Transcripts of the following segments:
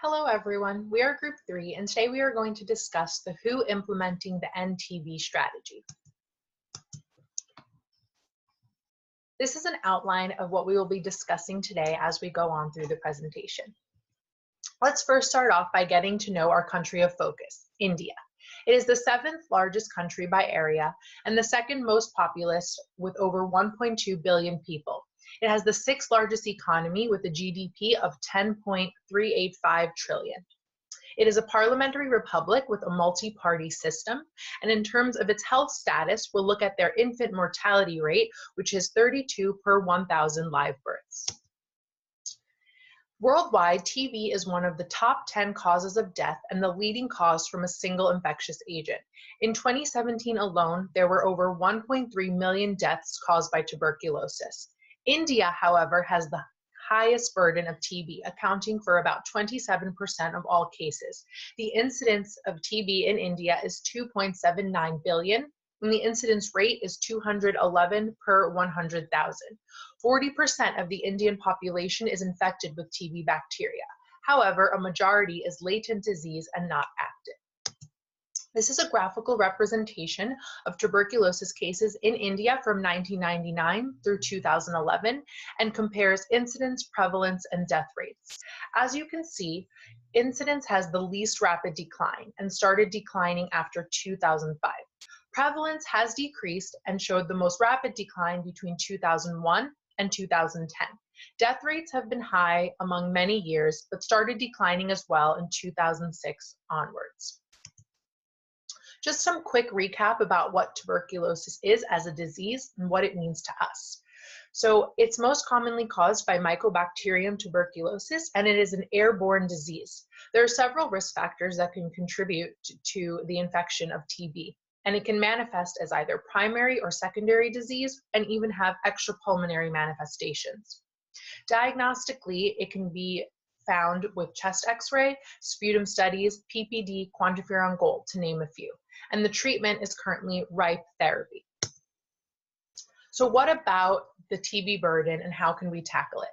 Hello everyone, we are Group 3 and today we are going to discuss the WHO implementing the NTB strategy. This is an outline of what we will be discussing today as we go on through the presentation. Let's first start off by getting to know our country of focus, India. It is the 7th largest country by area and the 2nd most populous with over 1.2 billion people. It has the 6th largest economy with a GDP of 10.385 trillion. It is a parliamentary republic with a multi-party system, and in terms of its health status, we'll look at their infant mortality rate, which is 32 per 1,000 live births. Worldwide, TB is one of the top 10 causes of death and the leading cause from a single infectious agent. In 2017 alone, there were over 1.3 million deaths caused by tuberculosis. India, however, has the highest burden of TB, accounting for about 27% of all cases. The incidence of TB in India is 2.79 billion, and the incidence rate is 211 per 100,000. 40% of the Indian population is infected with TB bacteria. However, a majority is latent disease and not active. This is a graphical representation of tuberculosis cases in India from 1999 through 2011 and compares incidence, prevalence, and death rates. As you can see, incidence has the least rapid decline and started declining after 2005. Prevalence has decreased and showed the most rapid decline between 2001 and 2010. Death rates have been high among many years, but started declining as well in 2006 onwards. Just some quick recap about what tuberculosis is as a disease and what it means to us. So it's most commonly caused by Mycobacterium tuberculosis, and it is an airborne disease. There are several risk factors that can contribute to the infection of TB, and it can manifest as either primary or secondary disease and even have extrapulmonary manifestations. Diagnostically, it can be found with chest x-ray, sputum studies, PPD, quantiferon gold, to name a few. And the treatment is currently RIPE therapy. So what about the TB burden and how can we tackle it?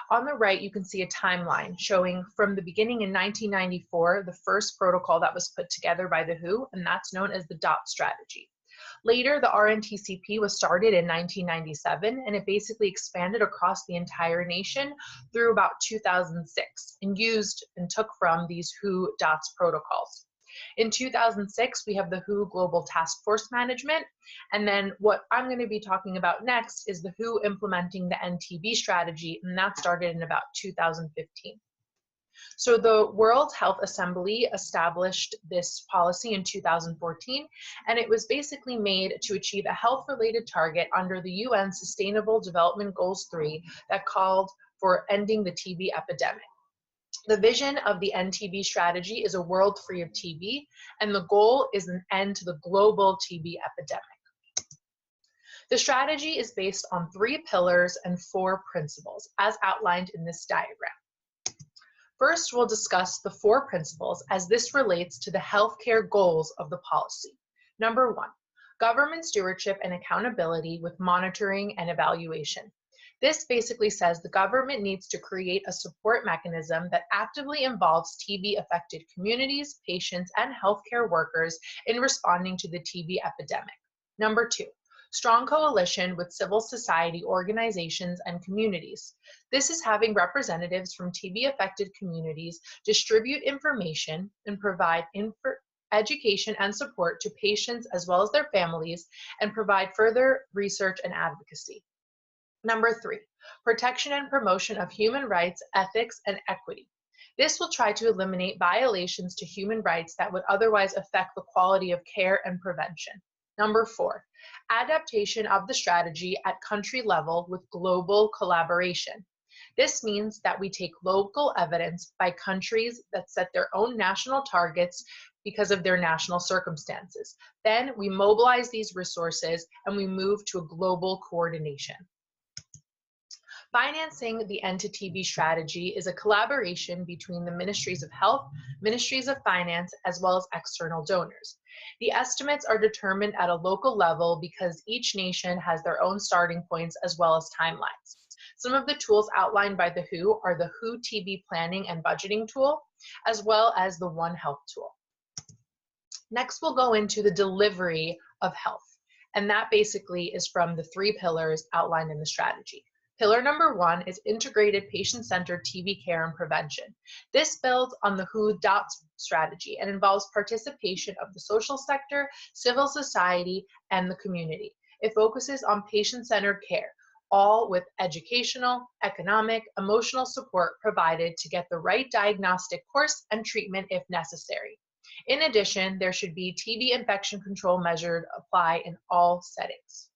On the right, you can see a timeline showing from the beginning in 1994, the first protocol that was put together by the WHO, and that's known as the DOT strategy. Later, the RNTCP was started in 1997, and it basically expanded across the entire nation through about 2006 and used and took from these WHO DOTS protocols. In 2006, we have the WHO Global Task Force Management, and then what I'm going to be talking about next is the WHO implementing the NTB strategy, and that started in about 2015. So the World Health Assembly established this policy in 2014, and it was basically made to achieve a health-related target under the UN Sustainable Development Goals 3 that called for ending the TB epidemic. The vision of the NTB strategy is a world free of TB, and the goal is an end to the global TB epidemic. The strategy is based on 3 pillars and 4 principles, as outlined in this diagram. First, we'll discuss the 4 principles as this relates to the healthcare goals of the policy. Number 1, government stewardship and accountability with monitoring and evaluation. This basically says the government needs to create a support mechanism that actively involves TB-affected communities, patients, and healthcare workers in responding to the TB epidemic. Number 2, strong coalition with civil society organizations and communities. This is having representatives from TB-affected communities distribute information and provide education and support to patients as well as their families and provide further research and advocacy. Number 3, protection and promotion of human rights, ethics, and equity. This will try to eliminate violations to human rights that would otherwise affect the quality of care and prevention. Number 4, adaptation of the strategy at country level with global collaboration. This means that we take local evidence by countries that set their own national targets because of their national circumstances. Then we mobilize these resources and we move to a global coordination. Financing the End to TB strategy is a collaboration between the Ministries of Health, Ministries of Finance, as well as external donors. The estimates are determined at a local level because each nation has their own starting points as well as timelines. Some of the tools outlined by the WHO are the WHO TB Planning and Budgeting Tool, as well as the One Health tool. Next, we'll go into the delivery of health, and that basically is from the 3 pillars outlined in the strategy. Pillar number 1 is integrated patient-centered TB care and prevention. This builds on the WHO DOTS strategy and involves participation of the social sector, civil society, and the community. It focuses on patient-centered care, all with educational, economic, emotional support provided to get the right diagnostic course and treatment if necessary. In addition, there should be TB infection control measures apply in all settings.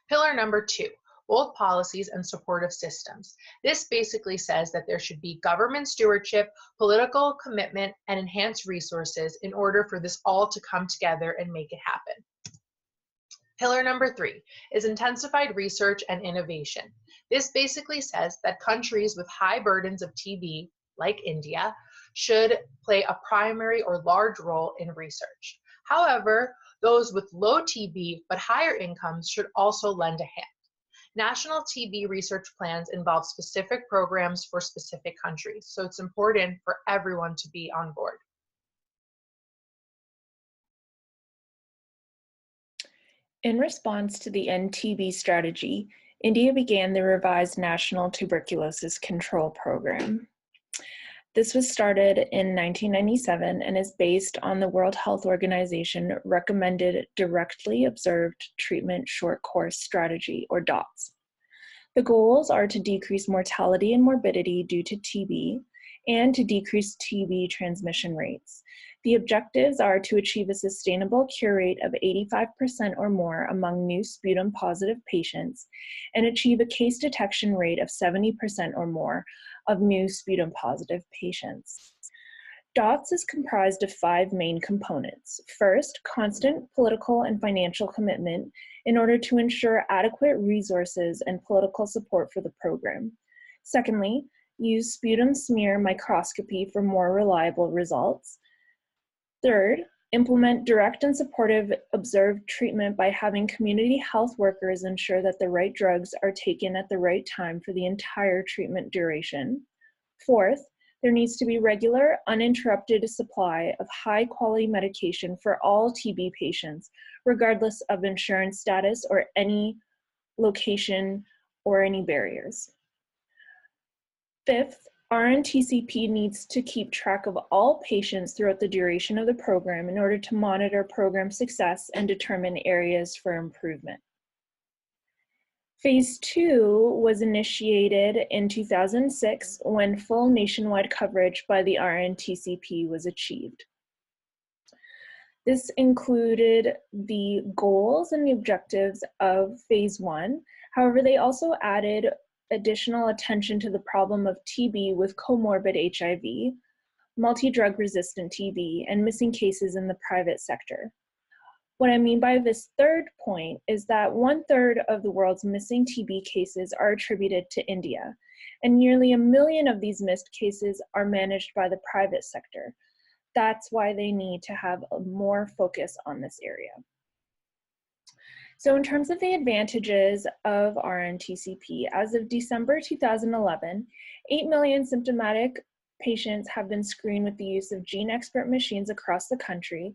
Pillar number 2, bold policies and supportive systems. This basically says that there should be government stewardship, political commitment, and enhanced resources in order for this all to come together and make it happen. Pillar number 3 is intensified research and innovation. This basically says that countries with high burdens of TB, like India, should play a primary or large role in research. However, those with low TB but higher incomes should also lend a hand. National TB research plans involve specific programs for specific countries, so it's important for everyone to be on board. In response to the End TB strategy, India began the revised National Tuberculosis Control Program. This was started in 1997 and is based on the World Health Organization recommended directly observed treatment short course strategy, or DOTS. The goals are to decrease mortality and morbidity due to TB and to decrease TB transmission rates. The objectives are to achieve a sustainable cure rate of 85% or more among new sputum positive patients and achieve a case detection rate of 70% or more of new sputum positive patients. DOTS is comprised of 5 main components. First, constant political and financial commitment in order to ensure adequate resources and political support for the program. Secondly, use sputum smear microscopy for more reliable results. Third, implement direct and supportive observed treatment by having community health workers ensure that the right drugs are taken at the right time for the entire treatment duration. Fourth, there needs to be regular, uninterrupted supply of high-quality medication for all TB patients, regardless of insurance status or any location or any barriers. Fifth, RNTCP needs to keep track of all patients throughout the duration of the program in order to monitor program success and determine areas for improvement. Phase 2 was initiated in 2006 when full nationwide coverage by the RNTCP was achieved. This included the goals and the objectives of Phase 1. However, they also added additional attention to the problem of TB with comorbid HIV, multi-drug resistant TB, and missing cases in the private sector. What I mean by this third point is that 1/3 of the world's missing TB cases are attributed to India, and nearly 1 million of these missed cases are managed by the private sector. That's why they need to have more focus on this area. So in terms of the advantages of RNTCP, as of December 2011, 8 million symptomatic patients have been screened with the use of GeneXpert machines across the country,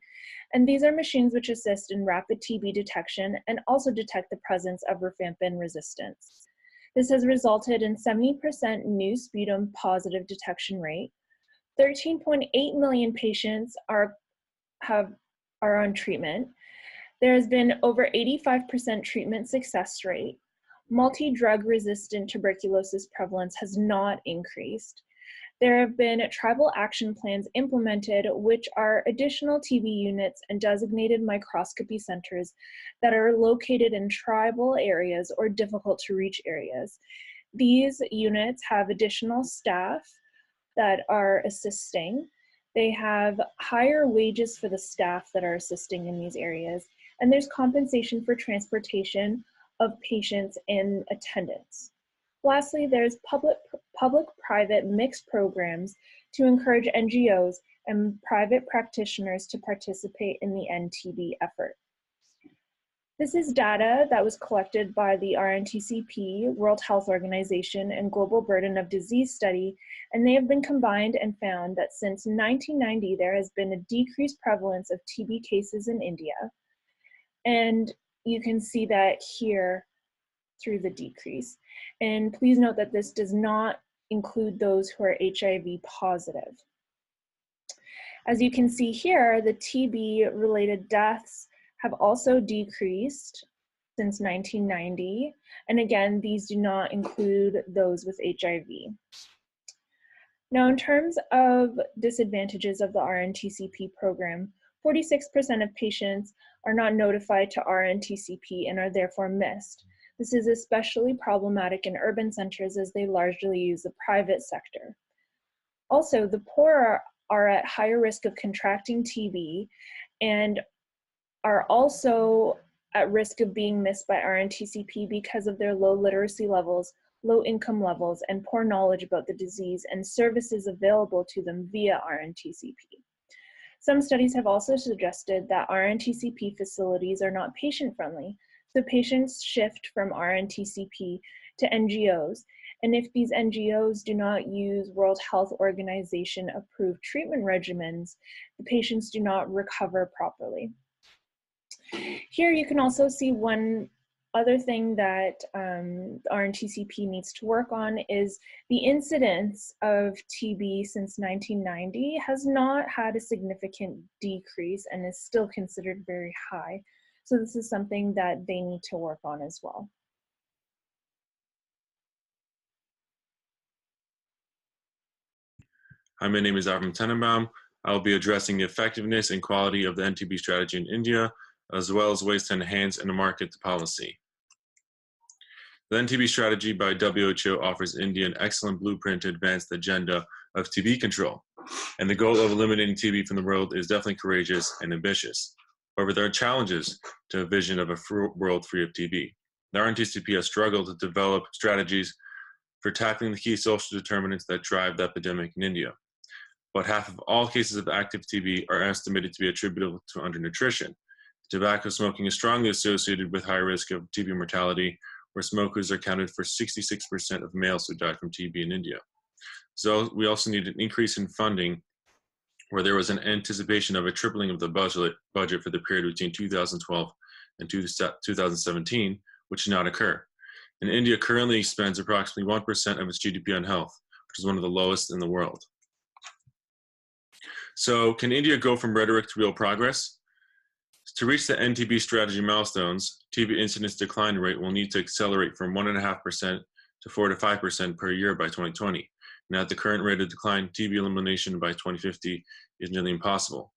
and these are machines which assist in rapid TB detection and also detect the presence of rifampin resistance. This has resulted in 70% new sputum positive detection rate. 13.8 million patients are on treatment. There has been over 85% treatment success rate. Multi-drug resistant tuberculosis prevalence has not increased. There have been tribal action plans implemented, which are additional TB units and designated microscopy centers that are located in tribal areas or difficult to reach areas. These units have additional staff that are assisting. They have higher wages for the staff that are assisting in these areas, and there's compensation for transportation of patients in attendance. Lastly, there's public-private mixed programs to encourage NGOs and private practitioners to participate in the End TB effort. This is data that was collected by the RNTCP, World Health Organization, and Global Burden of Disease Study, and they have been combined and found that since 1990, there has been a decreased prevalence of TB cases in India. And you can see that here through the decrease. And please note that this does not include those who are HIV positive. As you can see here, the TB-related deaths have also decreased since 1990. And again, these do not include those with HIV. Now, in terms of disadvantages of the RNTCP program, 46% of patients are not notified to RNTCP and are therefore missed. This is especially problematic in urban centers as they largely use the private sector. Also, the poor are at higher risk of contracting TB and are also at risk of being missed by RNTCP because of their low literacy levels, low income levels, and poor knowledge about the disease and services available to them via RNTCP. Some studies have also suggested that RNTCP facilities are not patient-friendly, so patients shift from RNTCP to NGOs, and if these NGOs do not use World Health Organization approved treatment regimens, the patients do not recover properly. Here you can also see one other thing that RNTCP needs to work on is the incidence of TB since 1990 has not had a significant decrease and is still considered very high. So this is something that they need to work on as well. Hi, my name is Avram Tenenbaum. I'll be addressing the effectiveness and quality of the NTB strategy in India, as well as ways to enhance and market the policy. The NTB strategy by WHO offers India an excellent blueprint to advance the agenda of TB control. And the goal of eliminating TB from the world is definitely courageous and ambitious. However, there are challenges to a vision of a world free of TB. The RNTCP has struggled to develop strategies for tackling the key social determinants that drive the epidemic in India. About half of all cases of active TB are estimated to be attributable to undernutrition. Tobacco smoking is strongly associated with high risk of TB mortality, where smokers are counted for 66% of males who die from TB in India. So we also need an increase in funding, where there was an anticipation of a tripling of the budget for the period between 2012 and 2017, which did not occur. And India currently spends approximately 1% of its GDP on health, which is one of the lowest in the world. So can India go from rhetoric to real progress? To reach the NTB strategy milestones, TB incidence decline rate will need to accelerate from 1.5% to 4 to 5% per year by 2020. And at the current rate of decline, TB elimination by 2050 is nearly impossible.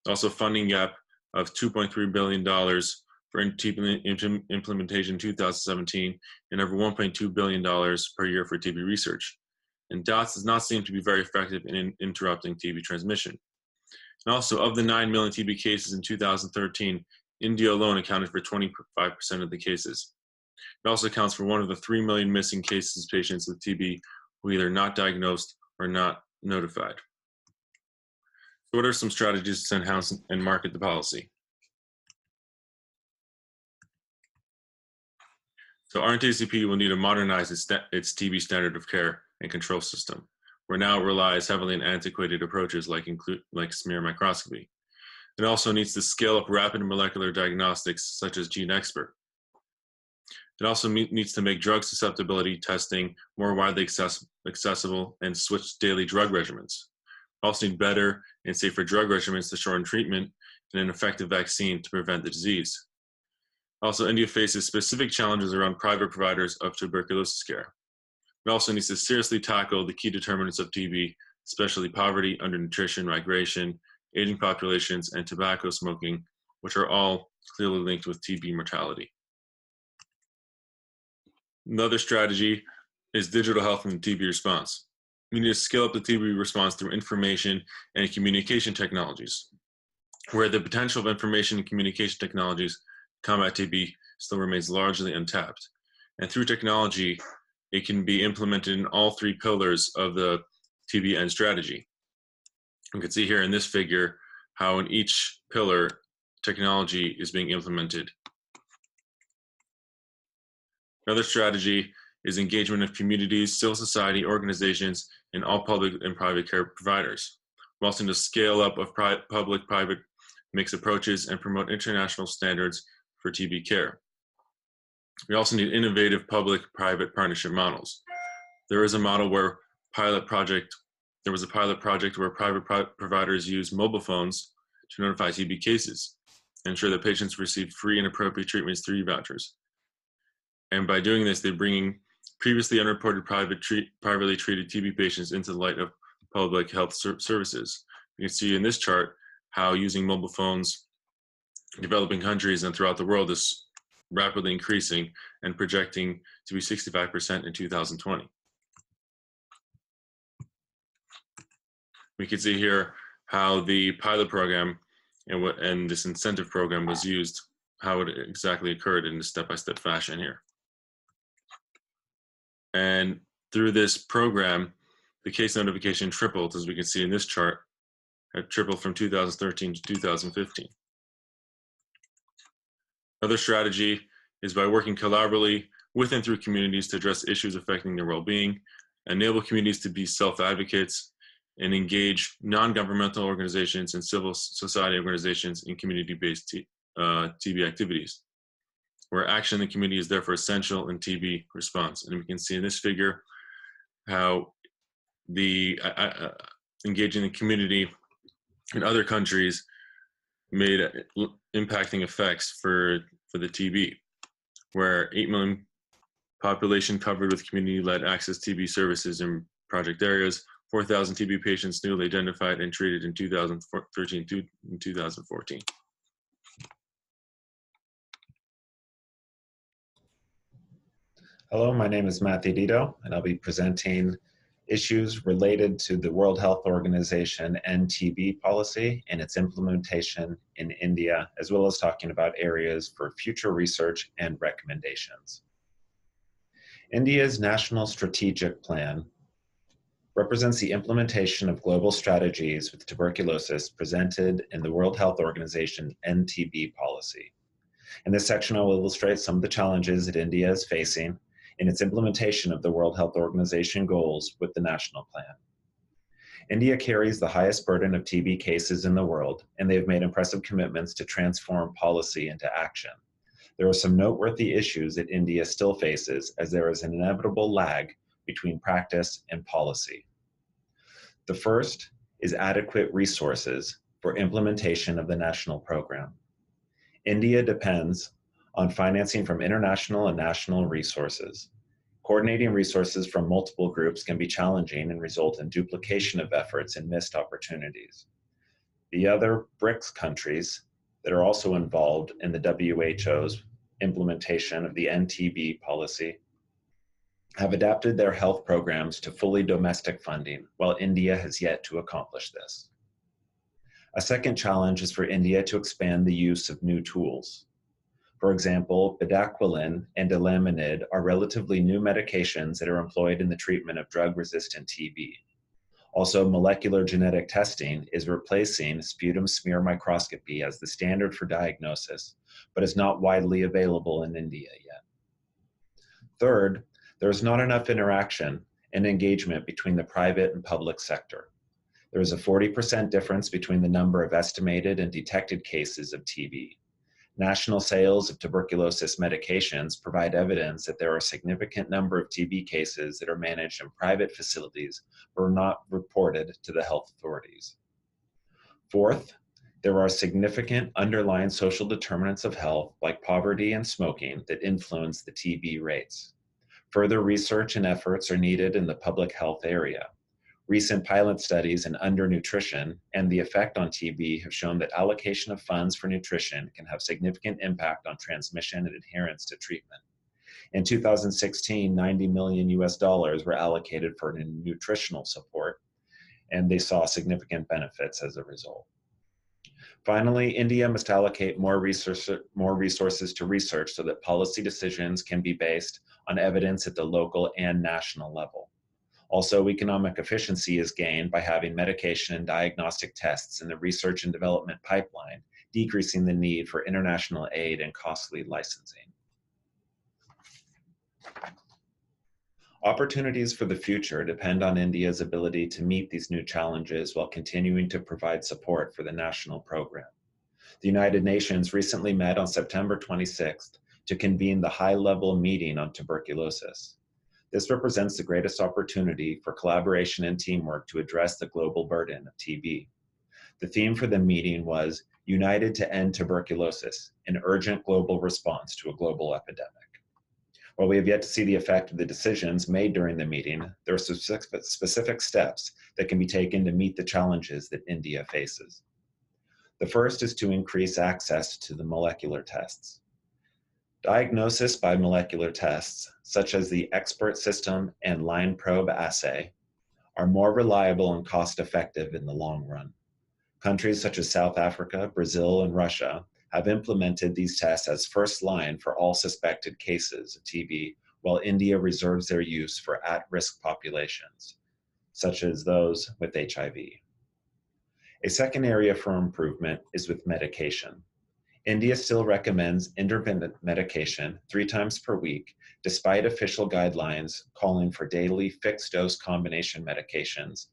Also, funding gap of $2.3 billion for TB implementation in 2017 and over $1.2 billion per year for TB research. And DOTS does not seem to be very effective in interrupting TB transmission. And also, of the 9 million TB cases in 2013, India alone accounted for 25% of the cases. It also accounts for 1 of the 3 million missing cases of patients with TB who either not diagnosed or not notified. So what are some strategies to enhance and market the policy? So RNTCP will need to modernize its TB standard of care and control system, where now it relies heavily on antiquated approaches like smear microscopy. It also needs to scale up rapid molecular diagnostics such as GeneXpert. It also needs to make drug susceptibility testing more widely accessible and switch daily drug regimens. We also need better and safer drug regimens to shorten treatment and an effective vaccine to prevent the disease. Also, India faces specific challenges around private providers of tuberculosis care. It also needs to seriously tackle the key determinants of TB, especially poverty, undernutrition, migration, aging populations, and tobacco smoking, which are all clearly linked with TB mortality. Another strategy is digital health and TB response. We need to scale up the TB response through information and communication technologies, where the potential of information and communication technologies to combat TB still remains largely untapped. And through technology, it can be implemented in all 3 pillars of the TBN strategy. You can see here in this figure how in each pillar technology is being implemented Another strategy is engagement of communities, civil society, organizations, and all public and private care providers. We also need to scale up of public-private mixed approaches and promote international standards for TB care. We also need innovative public-private partnership models. There was a pilot project where private providers use mobile phones to notify TB cases and ensure that patients receive free and appropriate treatments through e-vouchers. And by doing this, they're bringing previously unreported privately treated TB patients into the light of public health services. You can see in this chart how using mobile phones in developing countries and throughout the world is rapidly increasing and projecting to be 65% in 2020. We can see here how the pilot program and this incentive program was used, how it exactly occurred in a step-by-step fashion here. And through this program, the case notification tripled, as we can see in this chart, it tripled from 2013 to 2015. Another strategy is by working collaboratively with and through communities to address issues affecting their well-being, enable communities to be self-advocates, and engage non-governmental organizations and civil society organizations in community-based TB activities, where action in the community is therefore essential in TB response. And we can see in this figure how the engaging the community in other countries made impacting effects for the TB, where 8 million population covered with community-led access TB services in project areas, 4,000 TB patients newly identified and treated in 2013 to 2014. Hello, my name is Matthew Dito, and I'll be presenting issues related to the World Health Organization NTB policy and its implementation in India, as well as talking about areas for future research and recommendations. India's National Strategic Plan represents the implementation of global strategies with tuberculosis presented in the World Health Organization NTB policy. In this section, I will illustrate some of the challenges that India is facing in its implementation of the World Health Organization goals with the national plan. India carries the highest burden of TB cases in the world, and they have made impressive commitments to transform policy into action. There are some noteworthy issues that India still faces, as there is an inevitable lag between practice and policy. The first is adequate resources for implementation of the national program. India depends on financing from international and national resources. Coordinating resources from multiple groups can be challenging and result in duplication of efforts and missed opportunities. The other BRICS countries that are also involved in the WHO's implementation of the NTB policy have adapted their health programs to fully domestic funding, while India has yet to accomplish this. A second challenge is for India to expand the use of new tools. For example, bedaquiline and delamanid are relatively new medications that are employed in the treatment of drug-resistant TB. Also, molecular genetic testing is replacing sputum smear microscopy as the standard for diagnosis, but is not widely available in India yet. Third, there is not enough interaction and engagement between the private and public sector. There is a 40% difference between the number of estimated and detected cases of TB. National sales of tuberculosis medications provide evidence that there are a significant number of TB cases that are managed in private facilities but are not reported to the health authorities. Fourth, there are significant underlying social determinants of health, like poverty and smoking, that influence the TB rates. Further research and efforts are needed in the public health area. Recent pilot studies in undernutrition and the effect on TB have shown that allocation of funds for nutrition can have significant impact on transmission and adherence to treatment. In 2016, $90 million were allocated for nutritional support, and they saw significant benefits as a result. Finally, India must allocate more resources to research so that policy decisions can be based on evidence at the local and national level. Also, economic efficiency is gained by having medication and diagnostic tests in the research and development pipeline, decreasing the need for international aid and costly licensing. Opportunities for the future depend on India's ability to meet these new challenges while continuing to provide support for the national program. The United Nations recently met on September 26th to convene the high-level meeting on tuberculosis. This represents the greatest opportunity for collaboration and teamwork to address the global burden of TB. The theme for the meeting was United to End Tuberculosis, an urgent global response to a global epidemic. While we have yet to see the effect of the decisions made during the meeting, there are specific steps that can be taken to meet the challenges that India faces. The first is to increase access to the molecular tests. Diagnosis by molecular tests, such as the Expert System and Line Probe assay, are more reliable and cost-effective in the long run. Countries such as South Africa, Brazil, and Russia have implemented these tests as first line for all suspected cases of TB, while India reserves their use for at-risk populations, such as those with HIV. A second area for improvement is with medication. India still recommends intermittent medication 3 times per week, despite official guidelines calling for daily fixed-dose combination medications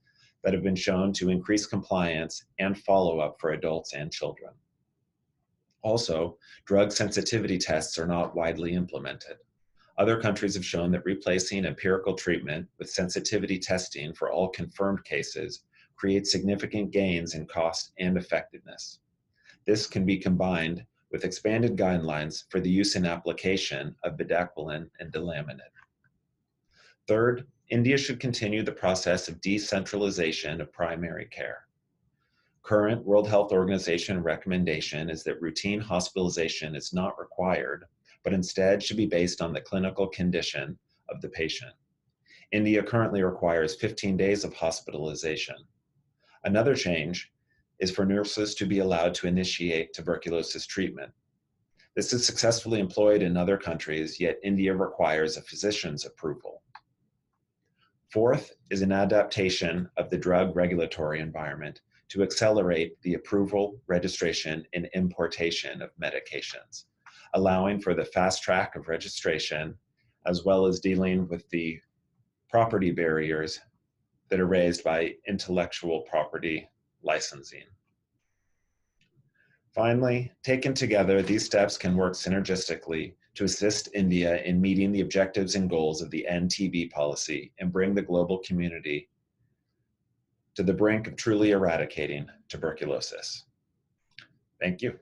that have been shown to increase compliance and follow-up for adults and children. Also, drug sensitivity tests are not widely implemented. Other countries have shown that replacing empirical treatment with sensitivity testing for all confirmed cases creates significant gains in cost and effectiveness. This can be combined with expanded guidelines for the use and application of bedaquiline and delamanid. Third, India should continue the process of decentralization of primary care. Current World Health Organization recommendation is that routine hospitalization is not required, but instead should be based on the clinical condition of the patient. India currently requires 15 days of hospitalization. Another change is for nurses to be allowed to initiate tuberculosis treatment. This is successfully employed in other countries, yet India requires a physician's approval. Fourth is an adaptation of the drug regulatory environment to accelerate the approval, registration, and importation of medications, allowing for the fast track of registration, as well as dealing with the property barriers that are raised by intellectual property licensing. Finally, taken together, these steps can work synergistically to assist India in meeting the objectives and goals of the End TB policy and bring the global community to the brink of truly eradicating tuberculosis. Thank you.